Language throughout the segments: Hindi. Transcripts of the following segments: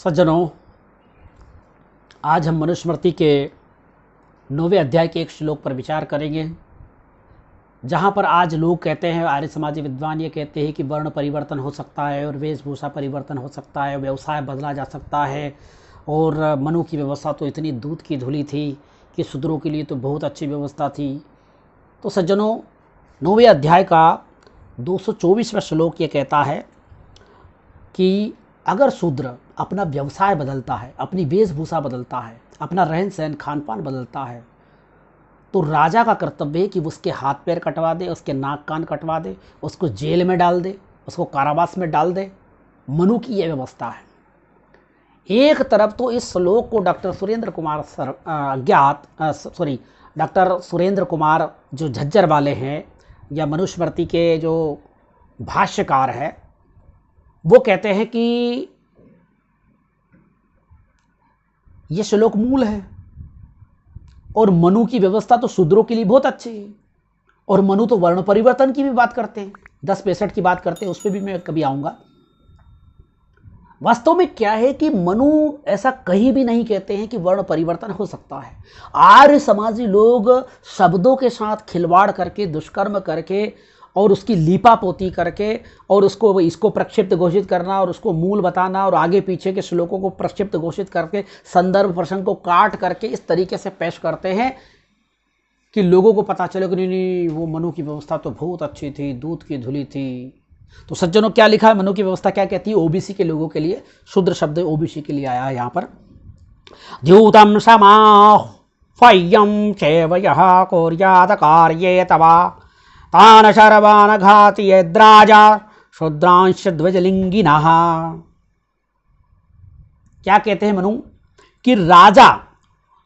सज्जनों, आज हम मनुस्मृति के 9वें अध्याय के एक श्लोक पर विचार करेंगे, जहाँ पर आज लोग कहते हैं, आर्य समाजी विद्वान ये कहते हैं कि वर्ण परिवर्तन हो सकता है और वेशभूषा परिवर्तन हो सकता है, व्यवसाय बदला जा सकता है। और मनु की व्यवस्था तो इतनी दूध की धुली थी कि शूद्रों के लिए तो बहुत अच्छी व्यवस्था थी। तो सज्जनों, 9वें अध्याय का 224वां श्लोक ये कहता है कि अगर शूद्र अपना व्यवसाय बदलता है, अपनी वेशभूषा बदलता है, अपना रहन सहन खान पान बदलता है, तो राजा का कर्तव्य है कि उसके हाथ पैर कटवा दे, उसके नाक कान कटवा दे, उसको जेल में डाल दे, उसको कारावास में डाल दे। मनु की यह व्यवस्था है। एक तरफ तो इस श्लोक को डॉक्टर सुरेंद्र कुमार जो झज्जर वाले हैं या मनुस्मृति के जो भाष्यकार हैं, वो कहते हैं कि ये श्लोक मूल है और मनु की व्यवस्था तो शूद्रों के लिए बहुत अच्छी है। और मनु तो वर्ण परिवर्तन की भी बात करते हैं, 10-65 की बात करते हैं, उस पर भी मैं कभी आऊंगा। वास्तव में क्या है कि मनु ऐसा कहीं भी नहीं कहते हैं कि वर्ण परिवर्तन हो सकता है। आर्य समाजी लोग शब्दों के साथ खिलवाड़ करके, दुष्कर्म करके और उसकी लीपापोती करके और इसको प्रक्षिप्त घोषित करना और उसको मूल बताना और आगे पीछे के श्लोकों को प्रक्षिप्त घोषित करके संदर्भ प्रसंग को काट करके इस तरीके से पेश करते हैं कि लोगों को पता चले कि नहीं, वो मनु की व्यवस्था तो बहुत अच्छी थी, दूध की धुली थी। तो सज्जनों, क्या लिखा है? मनु की व्यवस्था क्या कहती है? ओबीसी के लोगों के लिए, शूद्र शब्द ओबीसी के लिए आया है यहाँ पर। द्यूतम समाह्वय्यं चैव यः कुर्यात् कार्ये तवा तान शर्वान घाति यद्राजा शूद्रांश द्विजलिंगिनः। क्या कहते हैं मनु? कि राजा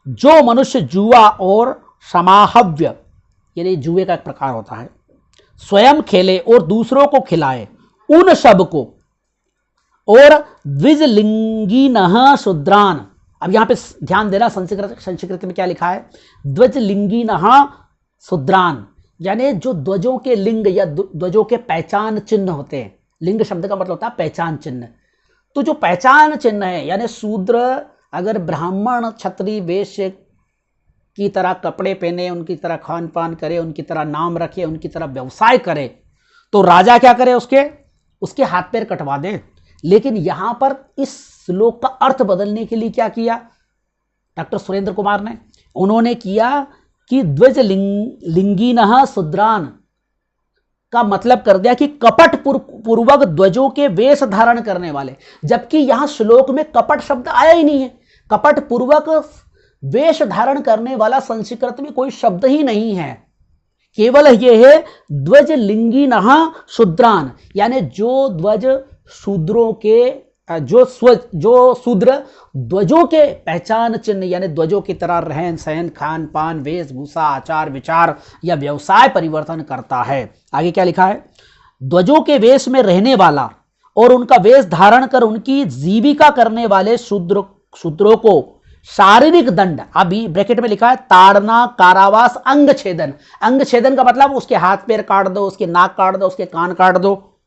जो मनुष्य जुआ और समाहव्य, यानी जुए का एक प्रकार होता है, स्वयं खेले और दूसरों को खिलाए, उन सब को, और द्विजलिंगिनः शूद्रान। अब यहां पे ध्यान देना, संस्कृत में क्या लिखा है? द्विजलिंगिनः शूद्रान, यानी जो ध्वजों के लिंग या ध्वजों के पहचान चिन्ह होते हैं। लिंग शब्द का मतलब होता है पहचान चिन्ह। तो जो पहचान चिन्ह है, यानी शूद्र अगर ब्राह्मण क्षत्रिय वैश्य की तरह कपड़े पहने, उनकी तरह खान पान करे, उनकी तरह नाम रखे, उनकी तरह व्यवसाय करे, तो राजा क्या करे? उसके हाथ पैर कटवा दे। लेकिन यहां पर इस श्लोक का अर्थ बदलने के लिए क्या किया डॉक्टर सुरेंद्र कुमार ने? उन्होंने किया कि द्विजलिंगिनः शूद्रान का मतलब कर दिया कि कपट पूर्वक ध्वजों के वेश धारण करने वाले, जबकि यहां श्लोक में कपट शब्द आया ही नहीं है। कपट पूर्वक वेश धारण करने वाला संस्कृत में कोई शब्द ही नहीं है, केवल यह है द्विजलिंगिनः शूद्रान, यानी जो ध्वज शूद्रों के, जो शूद्र ध्वजों के पहचान चिन्ह, यानी ध्वजों की तरह रहन सहन खान पान वेशभूषा आचार विचार या व्यवसाय परिवर्तन करता है। आगे क्या लिखा है? ध्वजों के वेश में रहने वाला और उनका वेश धारण कर उनकी जीविका करने वाले शूद्रों को शारीरिक दंड, अभी ब्रैकेट में लिखा है ताड़ना, कारावास, अंग छेदन। अंग छेदन का मतलब उसके हाथ पैर काट दो, उसके नाक काट दो, उसके कान काट दो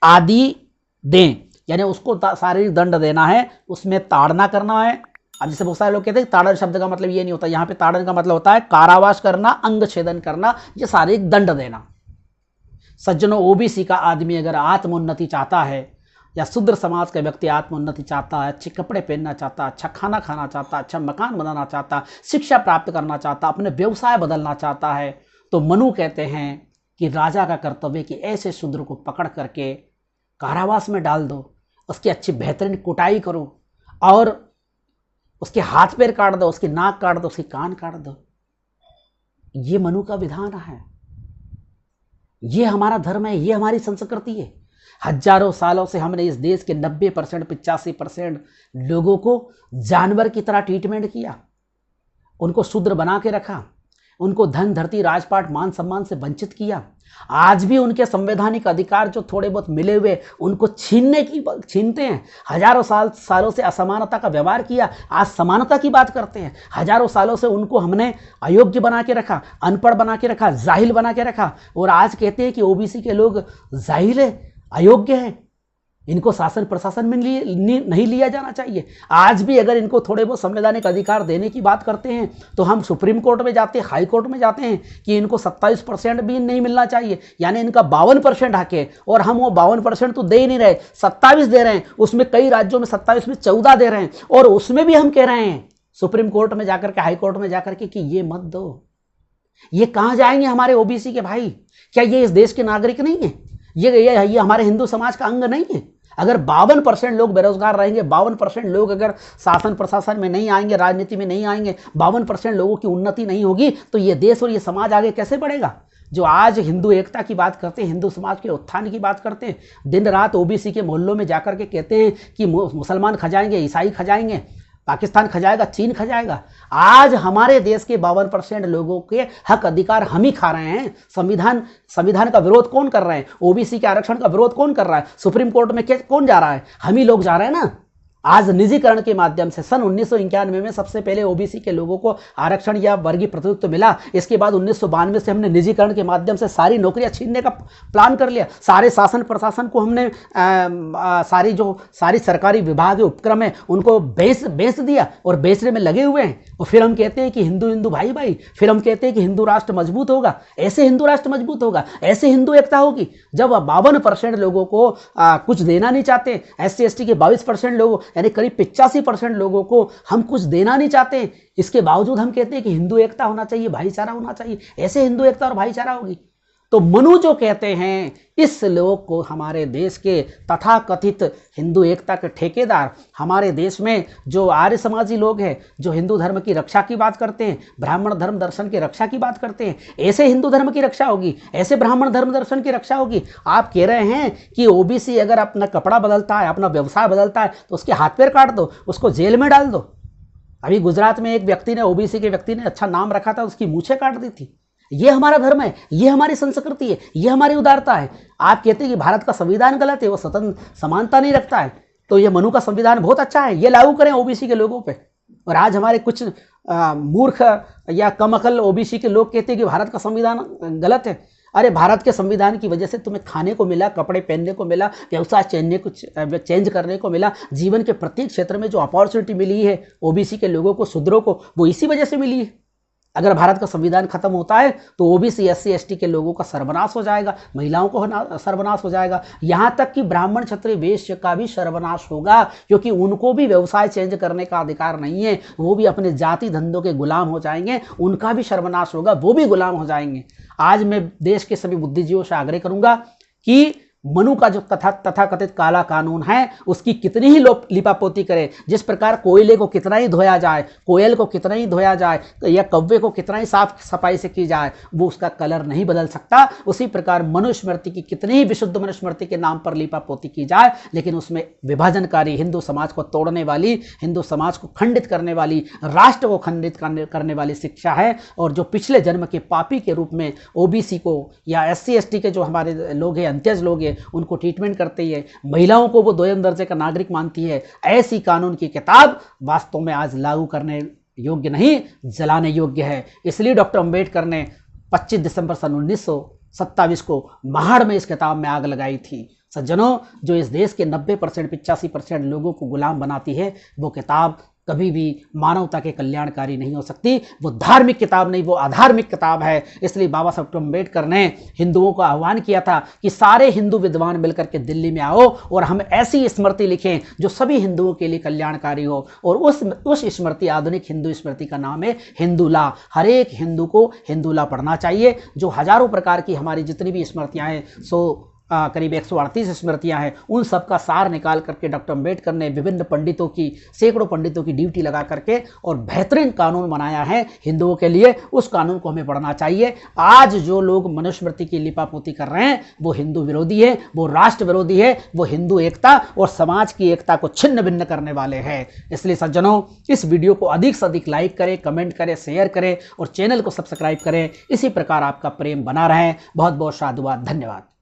आदि दें, यानी उसको शारीरिक दंड देना है, उसमें ताड़ना करना है। अब जैसे बहुत सारे लोग कहते हैं ताड़न शब्द का मतलब ये नहीं होता, यहाँ पे ताड़न का मतलब होता है कारावास करना, अंग छेदन करना, ये शारीरिक दंड देना। सज्जनों, ओबीसी का आदमी अगर आत्मोन्नति चाहता है या शूद्र समाज का व्यक्ति आत्मोन्नति चाहता है, अच्छे कपड़े पहनना चाहता है, अच्छा खाना खाना चाहता है, अच्छा मकान बनाना चाहता है, शिक्षा प्राप्त करना चाहता है, अपने व्यवसाय बदलना चाहता है, तो मनु कहते हैं कि राजा का कर्तव्य कि ऐसे शूद्र को पकड़ करके कारावास में डाल दो, उसकी अच्छी बेहतरीन कुटाई करो और उसके हाथ पैर काट दो, उसकी नाक काट दो, उसके कान काट दो। ये मनु का विधान है, ये हमारा धर्म है, ये हमारी संस्कृति है। हजारों सालों से हमने इस देश के 90% 85% लोगों को जानवर की तरह ट्रीटमेंट किया, उनको शूद्र बना के रखा, उनको धन धरती राजपाट मान सम्मान से वंचित किया। आज भी उनके संवैधानिक अधिकार जो थोड़े बहुत मिले हुए उनको छीनते हैं। हजारों सालों से असमानता का व्यवहार किया, आज समानता की बात करते हैं। हजारों सालों से उनको हमने अयोग्य बना के रखा, अनपढ़ बना के रखा, जाहिल बना के रखा, और आज कहते हैं कि ओबीसी के लोग जाहिल है, अयोग्य है। इनको शासन प्रशासन में नहीं लिया जाना चाहिए। आज भी अगर इनको थोड़े बहुत संवैधानिक अधिकार देने की बात करते हैं तो हम सुप्रीम कोर्ट में जाते हैं, हाई कोर्ट में जाते हैं कि इनको 27% भी नहीं मिलना चाहिए, यानी इनका 52% हक है और हम वो 52% तो दे ही नहीं रहे, 27 दे रहे हैं। उसमें कई राज्यों में 27 में 14 दे रहे हैं और उसमें भी हम कह रहे हैं सुप्रीम कोर्ट में जाकर के, हाई कोर्ट में जाकर के कि ये मत दो। ये कहां जाएंगे हमारे ओबीसी के भाई? क्या ये इस देश के नागरिक नहीं है? ये हमारे हिंदू समाज का अंग नहीं है? अगर 52% लोग बेरोजगार रहेंगे, 52% लोग अगर शासन प्रशासन में नहीं आएंगे, राजनीति में नहीं आएंगे, 52% लोगों की उन्नति नहीं होगी तो ये देश और ये समाज आगे कैसे बढ़ेगा? जो आज हिंदू एकता की बात करते हैं, हिंदू समाज के उत्थान की बात करते हैं, दिन रात ओबीसी के मोहल्लों में जाकर के कहते हैं कि मुसलमान खा जाएंगे, ईसाई खा जाएंगे, पाकिस्तान खा जाएगा, चीन खा जाएगा। आज हमारे देश के 52% लोगों के हक अधिकार हम ही खा रहे हैं। संविधान का विरोध कौन कर रहे हैं? ओबीसी के आरक्षण का विरोध कौन कर रहा है? सुप्रीम कोर्ट में कौन जा रहा है? हम ही लोग जा रहे हैं ना। आज निजीकरण के माध्यम से सन 1991 में सबसे पहले ओबीसी के लोगों को आरक्षण या वर्गीय प्रतिनिधित्व मिला। इसके बाद 1992 से हमने निजीकरण के माध्यम से सारी नौकरियां छीनने का प्लान कर लिया। सारे शासन प्रशासन को हमने सारी सरकारी विभाग उपक्रम है उनको बेच दिया और बेचने में लगे हुए हैं। और फिर हम कहते हैं कि हिंदू भाई, फिर हम कहते हैं कि हिंदू राष्ट्र मजबूत होगा। ऐसे हिंदू राष्ट्र मजबूत होगा, ऐसे हिंदू एकता होगी जब 52% लोगों को कुछ देना नहीं चाहते। SC/ST के 22% लोगों यानी करीब 85% लोगों को हम कुछ देना नहीं चाहते, इसके बावजूद हम कहते हैं कि हिंदू एकता होना चाहिए, भाईचारा होना चाहिए। ऐसे हिंदू एकता और भाईचारा होगी? तो मनु जो कहते हैं इस लोग को हमारे देश के तथाकथित हिंदू एकता के ठेकेदार, हमारे देश में जो आर्य समाजी लोग हैं, जो हिंदू धर्म की रक्षा की बात करते हैं, ब्राह्मण धर्म दर्शन की रक्षा की बात करते हैं, ऐसे हिंदू धर्म की रक्षा होगी, ऐसे ब्राह्मण धर्म दर्शन की रक्षा होगी। आप कह रहे हैं कि ओबीसी अगर अपना कपड़ा बदलता है, अपना व्यवसाय बदलता है तो उसके हाथ पैर काट दो, उसको जेल में डाल दो। अभी गुजरात में एक व्यक्ति ने, ओबीसी के व्यक्ति ने अच्छा नाम रखा था, उसकी मूछें काट दी थी। ये हमारा धर्म है, ये हमारी संस्कृति है, ये हमारी उदारता है। आप कहते हैं कि भारत का संविधान गलत है, वो स्वतंत्र समानता नहीं रखता है, तो ये मनु का संविधान बहुत अच्छा है, ये लागू करें ओबीसी के लोगों पे। और आज हमारे कुछ मूर्ख या कम अकल ओबीसी के लोग कहते हैं कि भारत का संविधान गलत है। अरे भारत के संविधान की वजह से तुम्हें खाने को मिला, कपड़े पहनने को मिला, व्यवसाय चेंज करने को मिला, जीवन के प्रत्येक क्षेत्र में जो अपॉर्चुनिटी मिली है ओबीसी के लोगों को, शूद्रों को, वो इसी वजह से मिली है। अगर भारत का संविधान खत्म होता है तो ओबीसी SC/ST के लोगों का सर्वनाश हो जाएगा, महिलाओं को सर्वनाश हो जाएगा, यहाँ तक कि ब्राह्मण क्षत्रिय वैश्य का भी सर्वनाश होगा, क्योंकि उनको भी व्यवसाय चेंज करने का अधिकार नहीं है। वो भी अपने जाति धंधों के गुलाम हो जाएंगे, उनका भी सर्वनाश होगा, वो भी गुलाम हो जाएंगे। आज मैं देश के सभी बुद्धिजीवियों से आग्रह करूंगा कि मनु का जो तथाकथित काला कानून है उसकी कितनी ही लिपापोती करे, जिस प्रकार कोयले को कितना ही धोया जाए, कोयल को कितना ही धोया जाए या कौवे को कितना ही साफ सफाई से की जाए, वो उसका कलर नहीं बदल सकता। उसी प्रकार मनुस्मृति की कितनी ही विशुद्ध मनुस्मृति के नाम पर लिपापोती की जाए, लेकिन उसमें विभाजनकारी, हिंदू समाज को तोड़ने वाली, हिंदू समाज को खंडित करने वाली, राष्ट्र को खंडित करने वाली शिक्षा है। और जो पिछले जन्म के पापी के रूप में ओबीसी को या SC/ST के जो हमारे लोग हैं, अंत्यज लोग हैं, उनको ट्रीटमेंट करती है, महिलाओं को वो दोयम दर्जे का नागरिक मानती है, ऐसी कानून की किताब वास्तव में आज लागू करने योग्य नहीं, जलाने योग्य है। इसलिए डॉक्टर अंबेडकर ने 25 दिसंबर सन 1927 को महाड़ में इस किताब में आग लगाई थी। सज्जनों, जो इस देश के 90% 85% लोगों को गुलाम बनाती है, वो किताब कभी भी मानवता के कल्याणकारी नहीं हो सकती। वो धार्मिक किताब नहीं, वो अधार्मिक किताब है। इसलिए बाबा साहब अम्बेडकर ने हिंदुओं को आह्वान किया था कि सारे हिंदू विद्वान मिलकर के दिल्ली में आओ और हम ऐसी स्मृति लिखें जो सभी हिंदुओं के लिए कल्याणकारी हो। और उस स्मृति, आधुनिक हिंदू स्मृति का नाम है हिंदूला। हर एक हिंदू को हिंदूला पढ़ना चाहिए। जो हजारों प्रकार की हमारी जितनी भी स्मृतियाँ हैं, सो करीब 138 स्मृतियां हैं, उन सब का सार निकाल करके डॉक्टर अंबेडकर ने विभिन्न पंडितों की, सैकड़ों पंडितों की ड्यूटी लगा करके और बेहतरीन कानून बनाया है हिंदुओं के लिए। उस कानून को हमें पढ़ना चाहिए। आज जो लोग मनुस्मृति की लिपापोती कर रहे हैं वो हिंदू विरोधी है, वो राष्ट्र विरोधी है, वो हिंदू एकता और समाज की एकता को छिन्न भिन्न करने वाले हैं। इसलिए सज्जनों, इस वीडियो को अधिक से अधिक लाइक करें, कमेंट करें, शेयर करें और चैनल को सब्सक्राइब करें। इसी प्रकार आपका प्रेम बना रहे। बहुत बहुत साधुवाद, धन्यवाद।